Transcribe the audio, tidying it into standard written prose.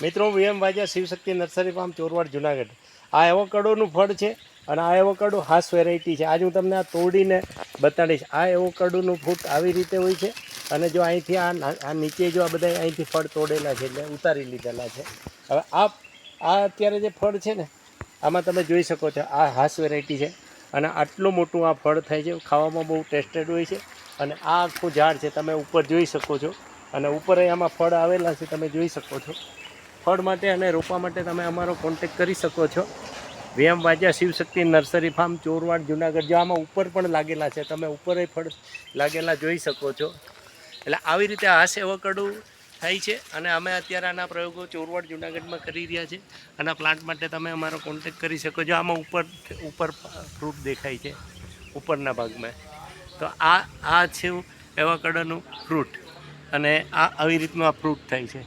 મિત્રો વીએમ વાજા Shivshakti nursery farm Chorwad Junagadh. આ એવોકાડોનું ફળ છે અને આ એવોકાડો હાસ વેરાયટી છે. આજે હું તમને આ તોડીને બતાડીશ. આ એવોકાડોનું ફ્રૂટ આવી રીતે હોય છે અને જો અહીંથી આ નીચે જો આ બધા અહીંથી ફળ તોડેલા છે એટલે ઉતારી લીધેલા છે. હવે આ અત્યારે જે ફળ છે ને આમાં તમે જોઈ શકો છો આ હાસ વેરાયટી છે અને આટલું મોટું આ ફળ થાય છે. ખાવામાં બહુ ટેસ્ટેડ હોય છે અને આ આખું ઝાડ છે તમે ઉપર જોઈ શકો છો અને ઉપર આમાં ફળ આવેલા છે તમે જોઈ શકો છો. ફળ માટે અને રોપવા માટે તમે અમારો કોન્ટેક કરી શકો છો. વીએમ વાજા શિવશક્તિ નર્સરી ફાર્મ ચોરવાડ જુનાગઢ. જો આમાં ઉપર પણ લાગેલા છે તમે ઉપર ફળ લાગેલા જોઈ શકો છો. એટલે આવી રીતે હાસ એવોકાડો થાય છે અને અમે અત્યારે આના પ્રયોગો ચોરવાડ જુનાગઢમાં કરી રહ્યા છે. આના પ્લાન્ટ માટે તમે અમારો કોન્ટેક કરી શકો છો. આમાં ઉપર ફ્રૂટ દેખાય છે ઉપરના ભાગમાં. તો આ છે એવોકાડોનું ફ્રૂટ અને આ આવી રીતનું આ ફ્રૂટ થાય છે.